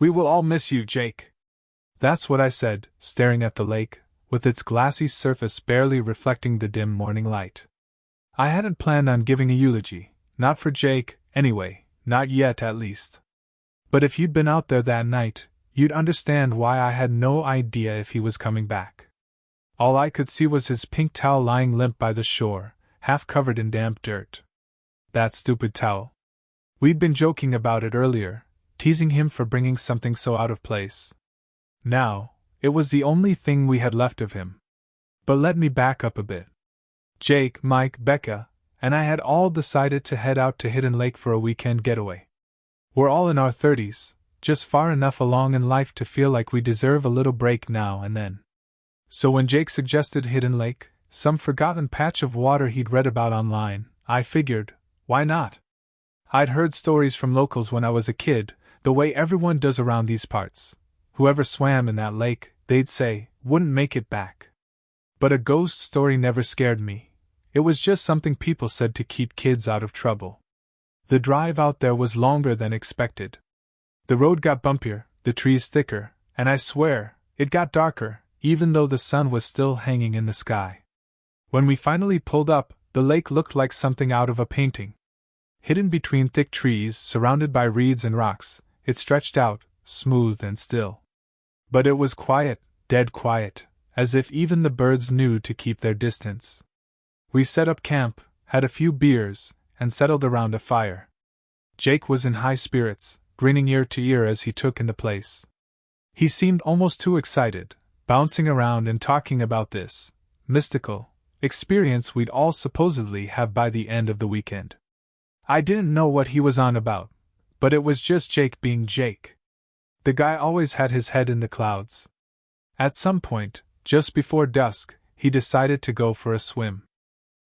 We will all miss you, Jake. That's what I said, staring at the lake, with its glassy surface barely reflecting the dim morning light. I hadn't planned on giving a eulogy, not for Jake, anyway, not yet at least. But if you'd been out there that night, you'd understand why I had no idea if he was coming back. All I could see was his pink towel lying limp by the shore, half covered in damp dirt. That stupid towel. We'd been joking about it earlier, teasing him for bringing something so out of place. Now, it was the only thing we had left of him. But let me back up a bit. Jake, Mike, Becca, and I had all decided to head out to Hidden Lake for a weekend getaway. We're all in our 30s, just far enough along in life to feel like we deserve a little break now and then. So when Jake suggested Hidden Lake, some forgotten patch of water he'd read about online, I figured, why not? I'd heard stories from locals when I was a kid, the way everyone does around these parts. Whoever swam in that lake, they'd say, wouldn't make it back. But a ghost story never scared me. It was just something people said to keep kids out of trouble. The drive out there was longer than expected. The road got bumpier, the trees thicker, and I swear, it got darker, even though the sun was still hanging in the sky. When we finally pulled up, the lake looked like something out of a painting. Hidden between thick trees, surrounded by reeds and rocks, it stretched out, smooth and still. But it was quiet, dead quiet, as if even the birds knew to keep their distance. We set up camp, had a few beers, and settled around a fire. Jake was in high spirits, grinning ear to ear as he took in the place. He seemed almost too excited, bouncing around and talking about this mystical experience we'd all supposedly have by the end of the weekend. I didn't know what he was on about, but it was just Jake being Jake. The guy always had his head in the clouds. At some point, just before dusk, he decided to go for a swim.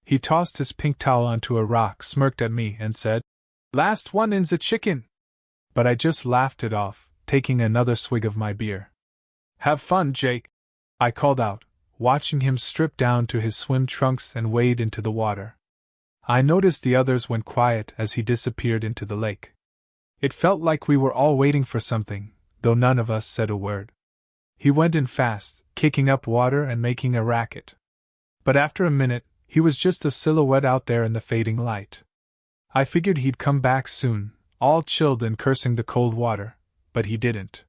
He tossed his pink towel onto a rock, smirked at me, and said, "Last one in's a chicken." But I just laughed it off, taking another swig of my beer. "Have fun, Jake," I called out, watching him strip down to his swim trunks and wade into the water. I noticed the others went quiet as he disappeared into the lake. It felt like we were all waiting for something, though none of us said a word. He went in fast, kicking up water and making a racket. But after a minute, he was just a silhouette out there in the fading light. I figured he'd come back soon, all chilled and cursing the cold water, but he didn't.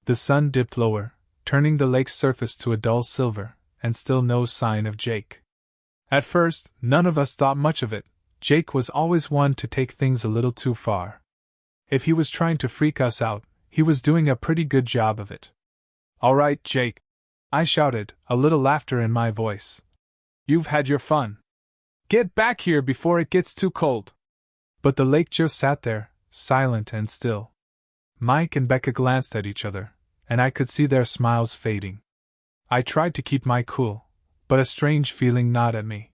The sun dipped lower, turning the lake's surface to a dull silver, and still no sign of Jake. At first, none of us thought much of it. Jake was always one to take things a little too far. If he was trying to freak us out, he was doing a pretty good job of it. "All right, Jake," I shouted, a little laughter in my voice. "You've had your fun. Get back here before it gets too cold." But the lake just sat there, silent and still. Mike and Becca glanced at each other, and I could see their smiles fading. I tried to keep my cool, but a strange feeling gnawed at me.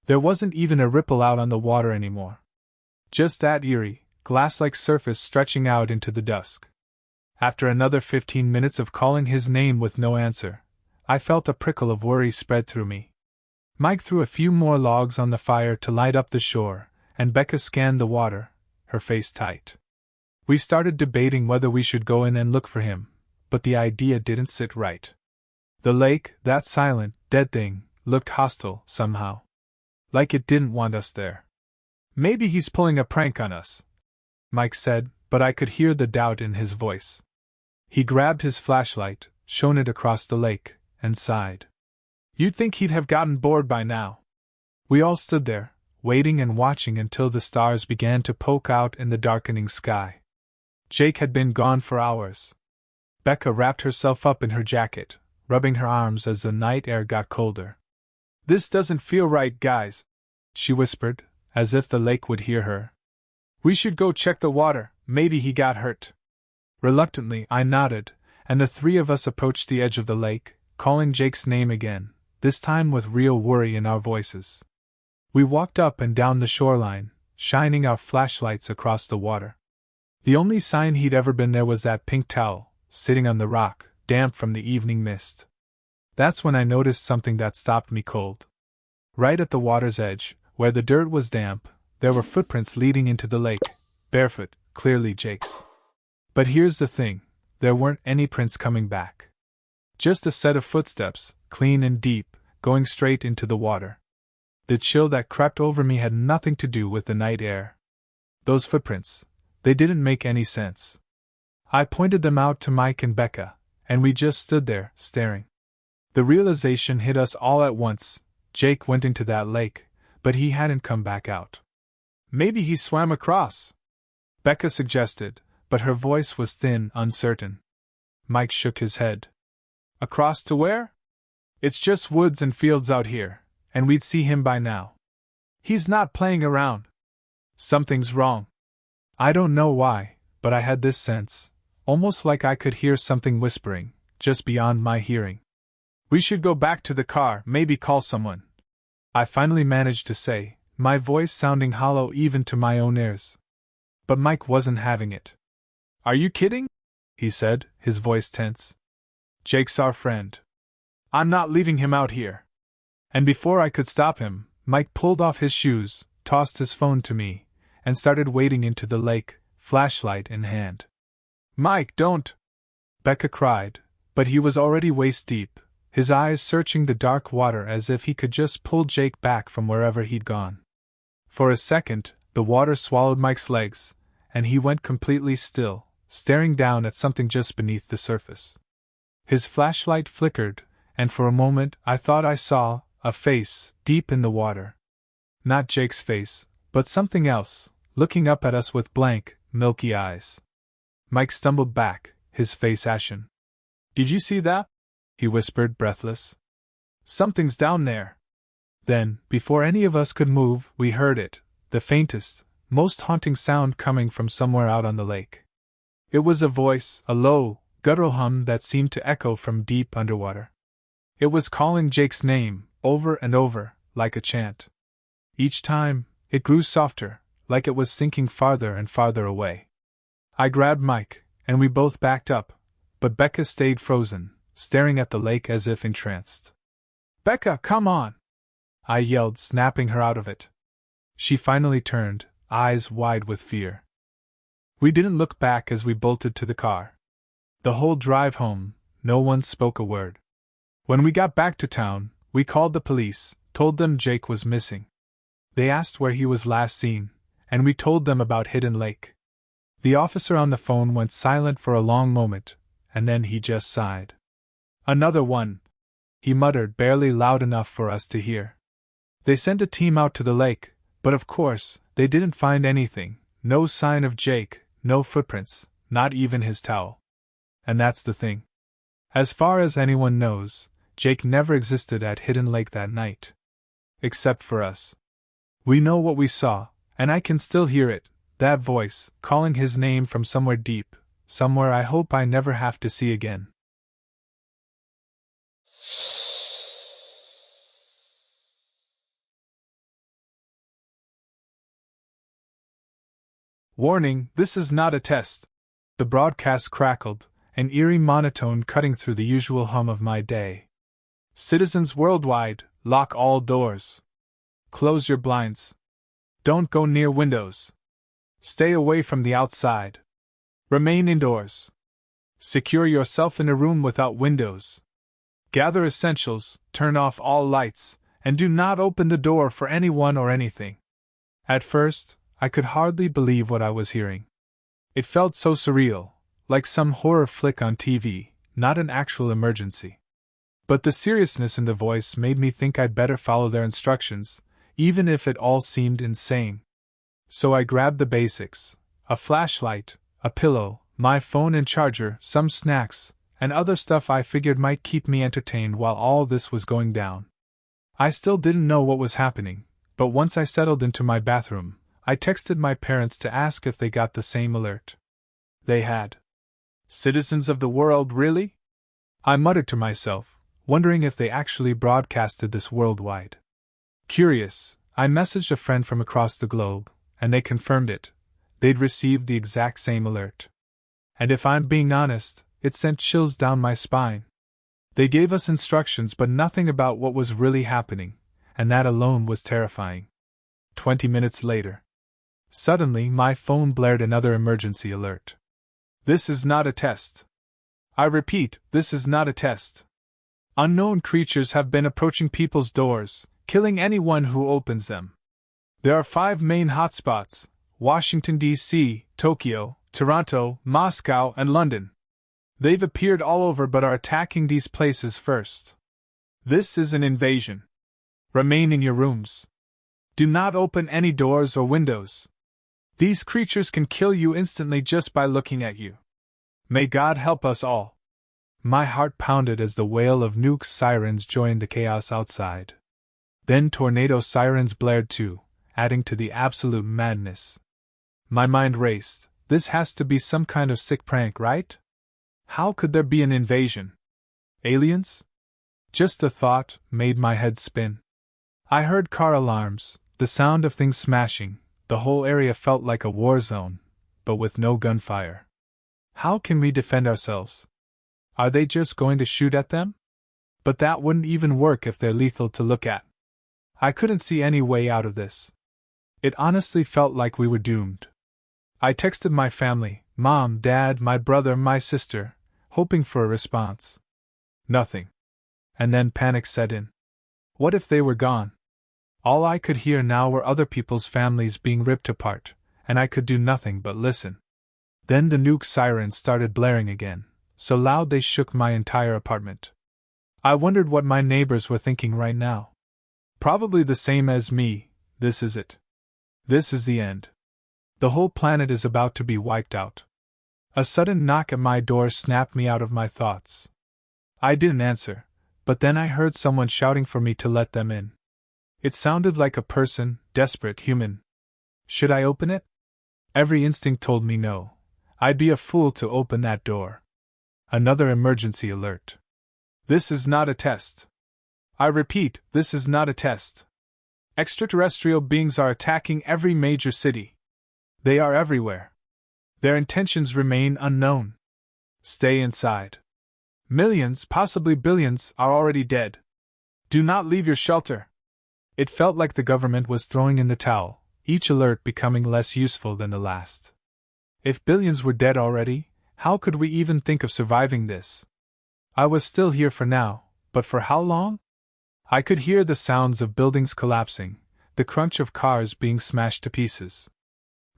There wasn't even a ripple out on the water anymore. Just that eerie, glass-like surface stretching out into the dusk. After another 15 minutes of calling his name with no answer, I felt a prickle of worry spread through me. Mike threw a few more logs on the fire to light up the shore, and Becca scanned the water, her face tight. We started debating whether we should go in and look for him, but the idea didn't sit right. The lake, that silent, dead thing, looked hostile, somehow. Like it didn't want us there. "Maybe he's pulling a prank on us," Mike said, but I could hear the doubt in his voice. He grabbed his flashlight, shone it across the lake, and sighed. "You'd think he'd have gotten bored by now." We all stood there, waiting and watching until the stars began to poke out in the darkening sky. Jake had been gone for hours. Becca wrapped herself up in her jacket, rubbing her arms as the night air got colder. "This doesn't feel right, guys," she whispered, as if the lake would hear her. "We should go check the water, maybe he got hurt." Reluctantly, I nodded, and the three of us approached the edge of the lake, calling Jake's name again, this time with real worry in our voices. We walked up and down the shoreline, shining our flashlights across the water. The only sign he'd ever been there was that pink towel, sitting on the rock, damp from the evening mist. That's when I noticed something that stopped me cold. Right at the water's edge, where the dirt was damp, there were footprints leading into the lake, barefoot, clearly Jake's. But here's the thing, there weren't any prints coming back. Just a set of footsteps, clean and deep, going straight into the water. The chill that crept over me had nothing to do with the night air. Those footprints, they didn't make any sense. I pointed them out to Mike and Becca, and we just stood there, staring. The realization hit us all at once. Jake went into that lake, but he hadn't come back out. Maybe he swam across, Becca suggested, but her voice was thin, uncertain. Mike shook his head. Across to where? It's just woods and fields out here, and we'd see him by now. He's not playing around. Something's wrong. I don't know why, but I had this sense, almost like I could hear something whispering, just beyond my hearing. We should go back to the car, maybe call someone, I finally managed to say, my voice sounding hollow even to my own ears. But Mike wasn't having it. Are you kidding? He said, his voice tense. Jake's our friend. I'm not leaving him out here. And before I could stop him, Mike pulled off his shoes, tossed his phone to me, and started wading into the lake, flashlight in hand. Mike, don't! Becca cried, but he was already waist deep, his eyes searching the dark water as if he could just pull Jake back from wherever he'd gone. For a second, the water swallowed Mike's legs, and he went completely still, staring down at something just beneath the surface. His flashlight flickered, and for a moment I thought I saw a face deep in the water. Not Jake's face, but something else, looking up at us with blank, milky eyes. Mike stumbled back, his face ashen. Did you see that? He whispered, breathless. Something's down there. Then, before any of us could move, we heard it, the faintest, most haunting sound coming from somewhere out on the lake. It was a voice, a low, guttural hum that seemed to echo from deep underwater. It was calling Jake's name, over and over, like a chant. Each time, it grew softer, like it was sinking farther and farther away. I grabbed Mike, and we both backed up, but Becca stayed frozen, staring at the lake as if entranced. Becca, come on! I yelled, snapping her out of it. She finally turned, eyes wide with fear. We didn't look back as we bolted to the car. The whole drive home, no one spoke a word. When we got back to town, we called the police, told them Jake was missing. They asked where he was last seen, and we told them about Hidden Lake. The officer on the phone went silent for a long moment, and then he just sighed. Another one, he muttered, barely loud enough for us to hear. They sent a team out to the lake, but of course, they didn't find anything, no sign of Jake, no footprints, not even his towel. And that's the thing. As far as anyone knows, Jake never existed at Hidden Lake that night. Except for us. We know what we saw, and I can still hear it, that voice, calling his name from somewhere deep, somewhere I hope I never have to see again. Warning, this is not a test. The broadcast crackled, an eerie monotone cutting through the usual hum of my day. Citizens worldwide, lock all doors. Close your blinds. Don't go near windows. Stay away from the outside. Remain indoors. Secure yourself in a room without windows. Gather essentials, turn off all lights, and do not open the door for anyone or anything. At first, I could hardly believe what I was hearing. It felt so surreal, like some horror flick on TV, not an actual emergency. But the seriousness in the voice made me think I'd better follow their instructions, even if it all seemed insane. So I grabbed the basics: a flashlight, a pillow, my phone and charger, some snacks, and other stuff I figured might keep me entertained while all this was going down. I still didn't know what was happening, but once I settled into my bathroom, I texted my parents to ask if they got the same alert. They had. Citizens of the world, really? I muttered to myself, wondering if they actually broadcasted this worldwide. Curious, I messaged a friend from across the globe, and they confirmed it. They'd received the exact same alert. And if I'm being honest, it sent chills down my spine. They gave us instructions but nothing about what was really happening, and that alone was terrifying. 20 minutes later. Suddenly my phone blared another emergency alert. This is not a test. I repeat, this is not a test. Unknown creatures have been approaching people's doors, killing anyone who opens them. There are 5 main hotspots: Washington, D.C., Tokyo, Toronto, Moscow, and London. They've appeared all over but are attacking these places first. This is an invasion. Remain in your rooms. Do not open any doors or windows. These creatures can kill you instantly just by looking at you. May God help us all. My heart pounded as the wail of nukes sirens joined the chaos outside. Then tornado sirens blared too, adding to the absolute madness. My mind raced. This has to be some kind of sick prank, right? How could there be an invasion? Aliens? Just the thought made my head spin. I heard car alarms, the sound of things smashing. The whole area felt like a war zone, but with no gunfire. How can we defend ourselves? Are they just going to shoot at them? But that wouldn't even work if they're lethal to look at. I couldn't see any way out of this. It honestly felt like we were doomed. I texted my family, Mom, Dad, my brother, my sister, hoping for a response. Nothing. And then panic set in. What if they were gone? All I could hear now were other people's families being ripped apart, and I could do nothing but listen. Then the nuke sirens started blaring again, so loud they shook my entire apartment. I wondered what my neighbors were thinking right now. Probably the same as me. This is it. This is the end. The whole planet is about to be wiped out. A sudden knock at my door snapped me out of my thoughts. I didn't answer, but then I heard someone shouting for me to let them in. It sounded like a person, desperate, human. Should I open it? Every instinct told me no. I'd be a fool to open that door. Another emergency alert. This is not a test. I repeat, this is not a test. Extraterrestrial beings are attacking every major city. They are everywhere. Their intentions remain unknown. Stay inside. Millions, possibly billions, are already dead. Do not leave your shelter. It felt like the government was throwing in the towel, each alert becoming less useful than the last. If billions were dead already, how could we even think of surviving this? I was still here for now, but for how long? I could hear the sounds of buildings collapsing, the crunch of cars being smashed to pieces.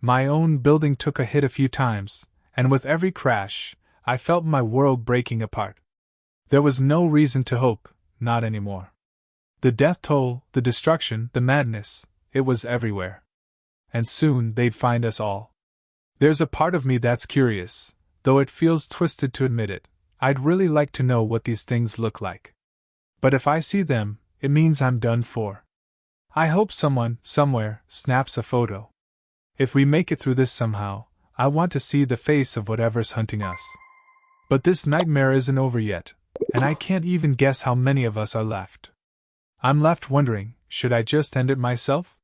My own building took a hit a few times, and with every crash, I felt my world breaking apart. There was no reason to hope, not anymore. The death toll, the destruction, the madness, it was everywhere. And soon they'd find us all. There's a part of me that's curious, though it feels twisted to admit it. I'd really like to know what these things look like. But if I see them, it means I'm done for. I hope someone, somewhere, snaps a photo. If we make it through this somehow, I want to see the face of whatever's hunting us. But this nightmare isn't over yet, and I can't even guess how many of us are left. I'm left wondering, should I just end it myself?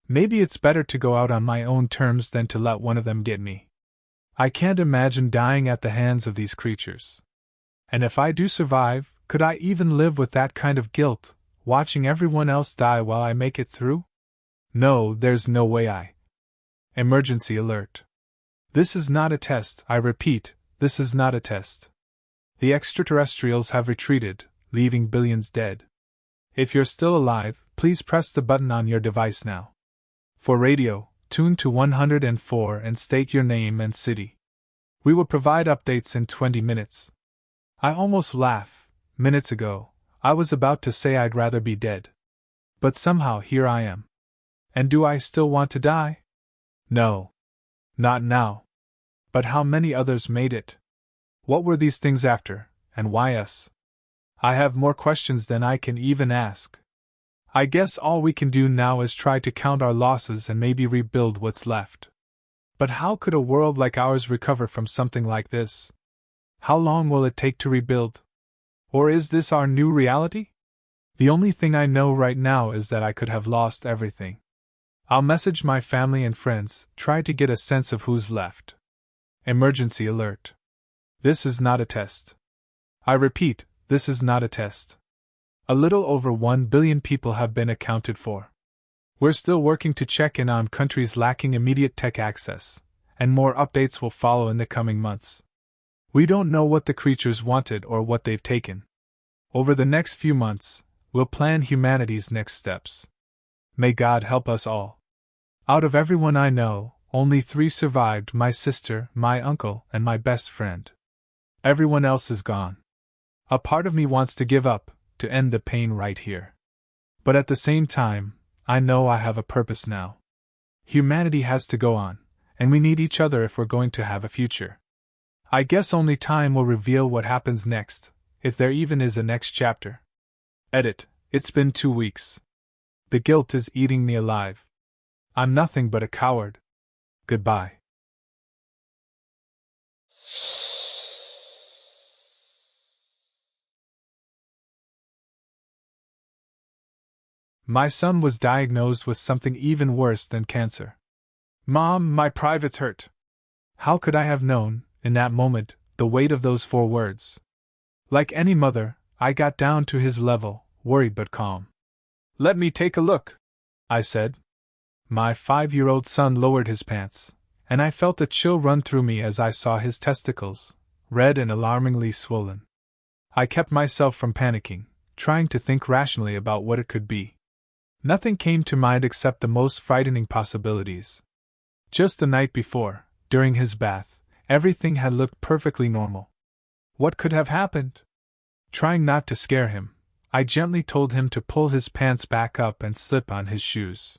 Maybe it's better to go out on my own terms than to let one of them get me. I can't imagine dying at the hands of these creatures. And if I do survive, could I even live with that kind of guilt, watching everyone else die while I make it through? No, there's no way. Emergency alert. This is not a test, I repeat, this is not a test. The extraterrestrials have retreated, leaving billions dead. If you're still alive, please press the button on your device now. For radio, tune to 104 and state your name and city. We will provide updates in 20 minutes. I almost laugh. Minutes ago, I was about to say I'd rather be dead. But somehow here I am. And do I still want to die? No. Not now. But how many others made it? What were these things after, and why us? I have more questions than I can even ask. I guess all we can do now is try to count our losses and maybe rebuild what's left. But how could a world like ours recover from something like this? How long will it take to rebuild? Or is this our new reality? The only thing I know right now is that I could have lost everything. I'll message my family and friends, try to get a sense of who's left. Emergency alert. This is not a test. I repeat, this is not a test. A little over 1 billion people have been accounted for. We're still working to check in on countries lacking immediate tech access, and more updates will follow in the coming months. We don't know what the creatures wanted or what they've taken. Over the next few months, we'll plan humanity's next steps. May God help us all. Out of everyone I know, only 3 survived: my sister, my uncle, and my best friend. Everyone else is gone. A part of me wants to give up, to end the pain right here. But at the same time, I know I have a purpose now. Humanity has to go on, and we need each other if we're going to have a future. I guess only time will reveal what happens next, if there even is a next chapter. Edit. It's been 2 weeks. The guilt is eating me alive. I'm nothing but a coward. Goodbye. My son was diagnosed with something even worse than cancer. Mom, my private's hurt. How could I have known, in that moment, the weight of those 4 words? Like any mother, I got down to his level, worried but calm. Let me take a look, I said. My 5-year-old son lowered his pants, and I felt a chill run through me as I saw his testicles, red and alarmingly swollen. I kept myself from panicking, trying to think rationally about what it could be. Nothing came to mind except the most frightening possibilities. Just the night before, during his bath, everything had looked perfectly normal. What could have happened? Trying not to scare him, I gently told him to pull his pants back up and slip on his shoes.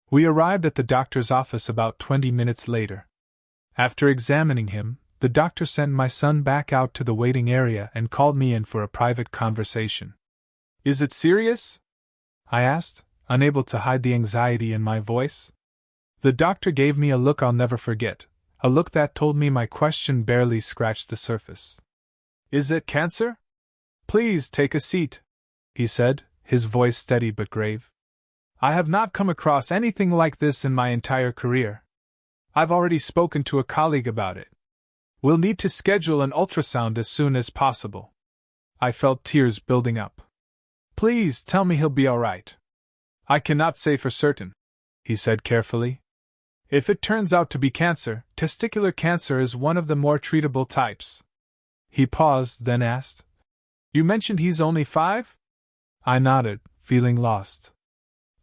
We arrived at the doctor's office about 20 minutes later. After examining him, the doctor sent my son back out to the waiting area and called me in for a private conversation. Is it serious? I asked, unable to hide the anxiety in my voice. The doctor gave me a look I'll never forget, a look that told me my question barely scratched the surface. Is it cancer? Please take a seat, he said, his voice steady but grave. I have not come across anything like this in my entire career. I've already spoken to a colleague about it. We'll need to schedule an ultrasound as soon as possible. I felt tears building up. Please tell me he'll be all right. I cannot say for certain, he said carefully. If it turns out to be cancer, testicular cancer is one of the more treatable types. He paused, then asked, You mentioned he's only 5? I nodded, feeling lost.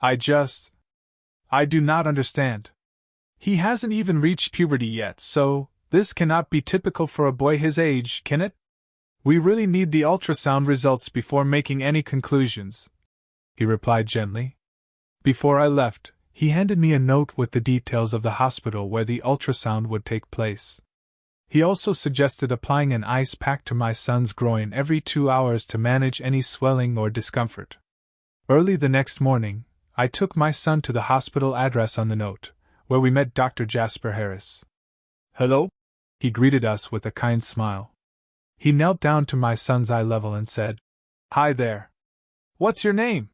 I do not understand. He hasn't even reached puberty yet, so this cannot be typical for a boy his age, can it? We really need the ultrasound results before making any conclusions, he replied gently. Before I left, he handed me a note with the details of the hospital where the ultrasound would take place. He also suggested applying an ice pack to my son's groin every 2 hours to manage any swelling or discomfort. Early the next morning, I took my son to the hospital address on the note, where we met Dr. Jasper Harris. Hello? He greeted us with a kind smile. He knelt down to my son's eye level and said, Hi there. What's your name?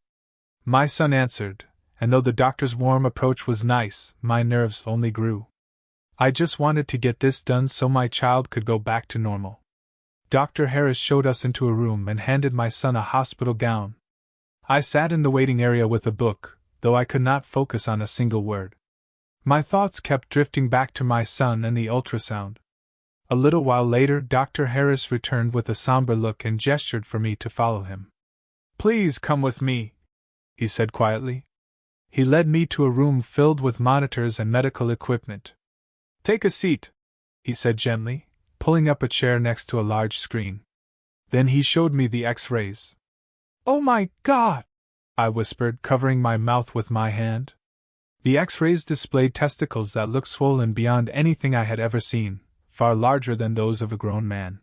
My son answered, and though the doctor's warm approach was nice, my nerves only grew. I just wanted to get this done so my child could go back to normal. Dr. Harris showed us into a room and handed my son a hospital gown. I sat in the waiting area with a book, though I could not focus on a single word. My thoughts kept drifting back to my son and the ultrasound. A little while later, Dr. Harris returned with a somber look and gestured for me to follow him. Please come with me, he said quietly. He led me to a room filled with monitors and medical equipment. Take a seat, he said gently, pulling up a chair next to a large screen. Then he showed me the X-rays. Oh my God! I whispered, covering my mouth with my hand. The X-rays displayed testicles that looked swollen beyond anything I had ever seen, far larger than those of a grown man.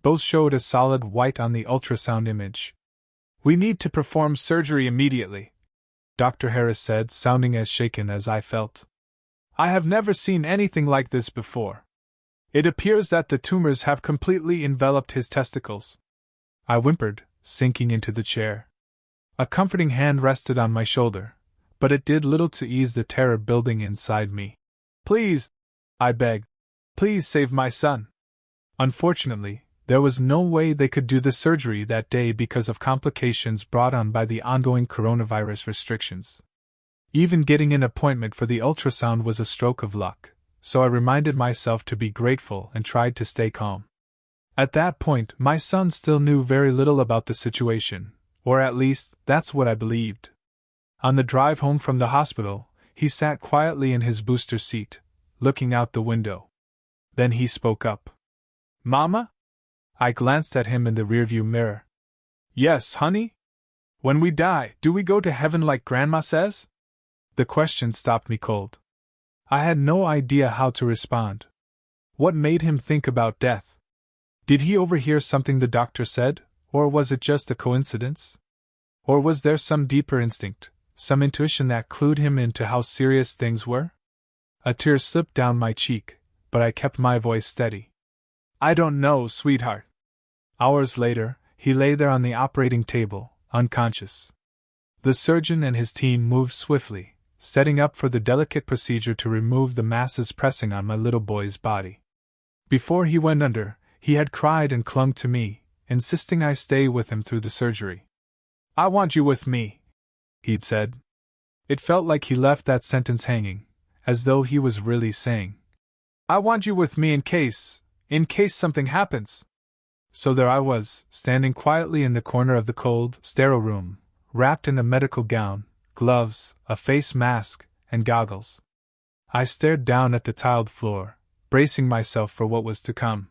Both showed a solid white on the ultrasound image. We need to perform surgery immediately, Dr. Harris said, sounding as shaken as I felt. I have never seen anything like this before. It appears that the tumors have completely enveloped his testicles. I whimpered, sinking into the chair. A comforting hand rested on my shoulder, but it did little to ease the terror building inside me. Please, I begged. Please save my son. Unfortunately, there was no way they could do the surgery that day because of complications brought on by the ongoing coronavirus restrictions. Even getting an appointment for the ultrasound was a stroke of luck, so I reminded myself to be grateful and tried to stay calm. At that point, my son still knew very little about the situation, or at least, that's what I believed. On the drive home from the hospital, he sat quietly in his booster seat, looking out the window. Then he spoke up. "Mama?" I glanced at him in the rearview mirror. "Yes, honey? When we die, do we go to heaven like Grandma says?" The question stopped me cold. I had no idea how to respond. What made him think about death? Did he overhear something the doctor said, or was it just a coincidence? Or was there some deeper instinct, some intuition that clued him into how serious things were? A tear slipped down my cheek, but I kept my voice steady. "I don't know, sweetheart." Hours later, he lay there on the operating table, unconscious. The surgeon and his team moved swiftly, setting up for the delicate procedure to remove the masses pressing on my little boy's body. Before he went under, he had cried and clung to me, insisting I stay with him through the surgery. "I want you with me," he'd said. It felt like he left that sentence hanging, as though he was really saying, "I want you with me in case something happens." So there I was, standing quietly in the corner of the cold, sterile room, wrapped in a medical gown, gloves, a face mask, and goggles. I stared down at the tiled floor, bracing myself for what was to come.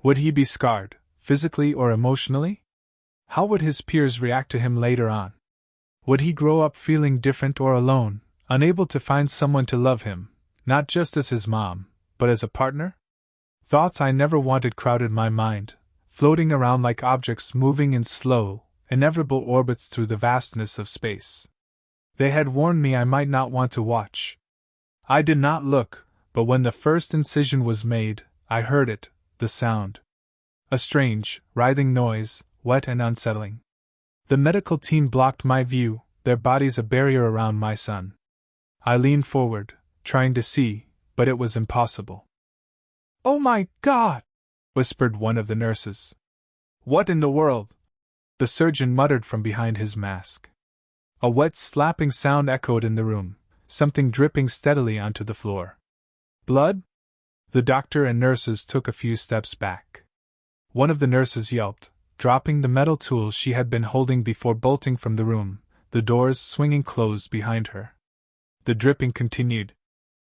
Would he be scarred, physically or emotionally? How would his peers react to him later on? Would he grow up feeling different or alone, unable to find someone to love him, not just as his mom, but as a partner? Thoughts I never wanted crowded my mind, floating around like objects moving in slow, inevitable orbits through the vastness of space. They had warned me I might not want to watch. I did not look, but when the first incision was made, I heard it, the sound. A strange, writhing noise, wet and unsettling. The medical team blocked my view, their bodies a barrier around my son. I leaned forward, trying to see, but it was impossible. "Oh my God!" whispered one of the nurses. "What in the world?" the surgeon muttered from behind his mask. A wet slapping sound echoed in the room, something dripping steadily onto the floor. "Blood?" The doctor and nurses took a few steps back. One of the nurses yelped, dropping the metal tools she had been holding before bolting from the room, the doors swinging closed behind her. The dripping continued.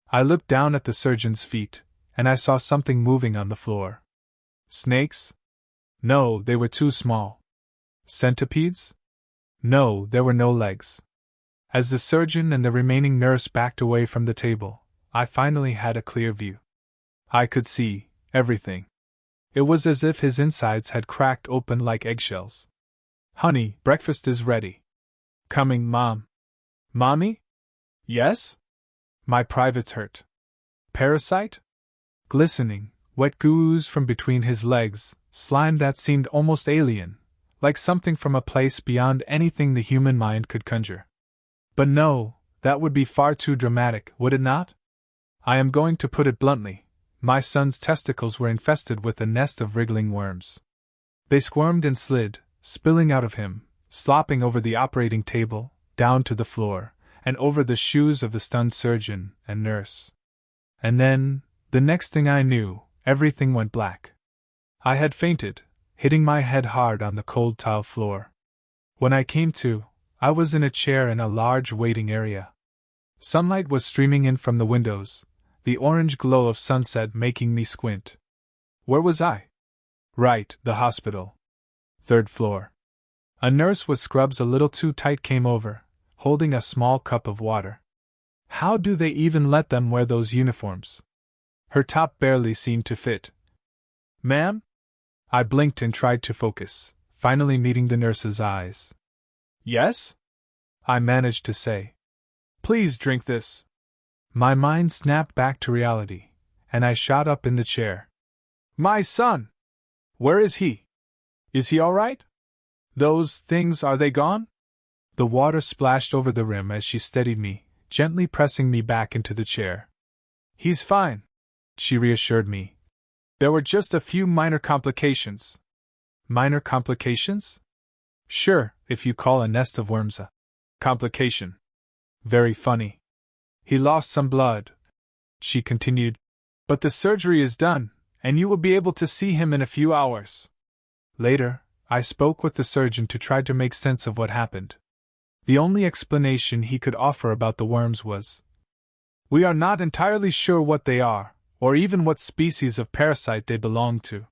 I looked down at the surgeon's feet, and I saw something moving on the floor. Snakes? No, they were too small. Centipedes? No, there were no legs. As the surgeon and the remaining nurse backed away from the table, I finally had a clear view. I could see everything. It was as if his insides had cracked open like eggshells. "Honey, breakfast is ready." "Coming, Mom." "Mommy?" "Yes?" My privates hurt. "Parasite?" Glistening, wet goo oozed from between his legs, slime that seemed almost alien, like something from a place beyond anything the human mind could conjure. But no, that would be far too dramatic, would it not? I am going to put it bluntly. My son's testicles were infested with a nest of wriggling worms. They squirmed and slid, spilling out of him, slopping over the operating table, down to the floor, and over the shoes of the stunned surgeon and nurse. And then, the next thing I knew, everything went black. I had fainted, hitting my head hard on the cold tile floor. When I came to, I was in a chair in a large waiting area. Sunlight was streaming in from the windows, the orange glow of sunset making me squint. Where was I? Right, the hospital. 3rd floor. A nurse with scrubs a little too tight came over, holding a small cup of water. How do they even let them wear those uniforms? Her top barely seemed to fit. "Ma'am?" I blinked and tried to focus, finally meeting the nurse's eyes. "Yes?" I managed to say. "Please drink this." My mind snapped back to reality, and I shot up in the chair. "My son! Where is he? Is he all right? Those things, are they gone?" The water splashed over the rim as she steadied me, gently pressing me back into the chair. "He's fine," she reassured me. "There were just a few minor complications." "Minor complications?" "Sure, if you call a nest of worms a complication." "Very funny. He lost some blood," she continued. "But the surgery is done, and you will be able to see him in a few hours. Later, I spoke with the surgeon to try to make sense of what happened. The only explanation he could offer about the worms was, "We are not entirely sure what they are, or even what species of parasite they belong to.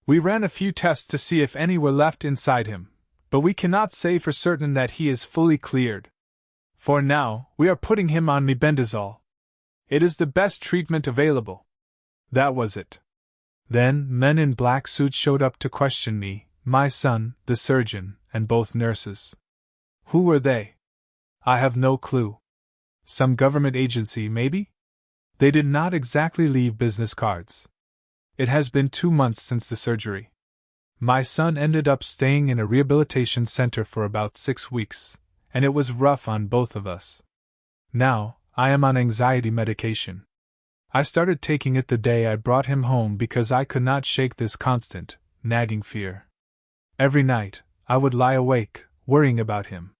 We ran a few tests to see if any were left inside him, but we cannot say for certain that he is fully cleared. For now, we are putting him on mebendazole. It is the best treatment available." That was it. Then men in black suits showed up to question me, my son, the surgeon, and both nurses. Who were they? I have no clue. Some government agency, maybe? They did not exactly leave business cards. It has been 2 months since the surgery. My son ended up staying in a rehabilitation center for about 6 weeks, and it was rough on both of us. Now, I am on anxiety medication. I started taking it the day I brought him home because I could not shake this constant, nagging fear. Every night, I would lie awake, worrying about him.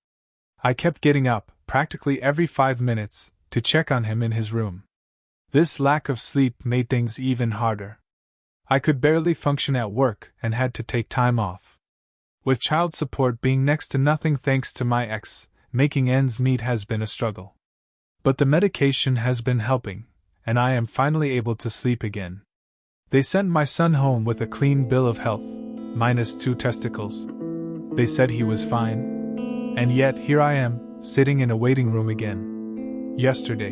I kept getting up, practically every 5 minutes, to check on him in his room. This lack of sleep made things even harder. I could barely function at work and had to take time off. With child support being next to nothing thanks to my ex, making ends meet has been a struggle. But the medication has been helping, and I am finally able to sleep again. They sent my son home with a clean bill of health, minus 2 testicles. They said he was fine. And yet here I am, sitting in a waiting room again. Yesterday,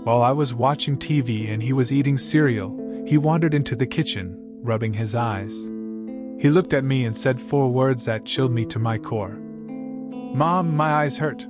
while I was watching TV and he was eating cereal, he wandered into the kitchen, rubbing his eyes. He looked at me and said 4 words that chilled me to my core. "Mom, my eyes hurt."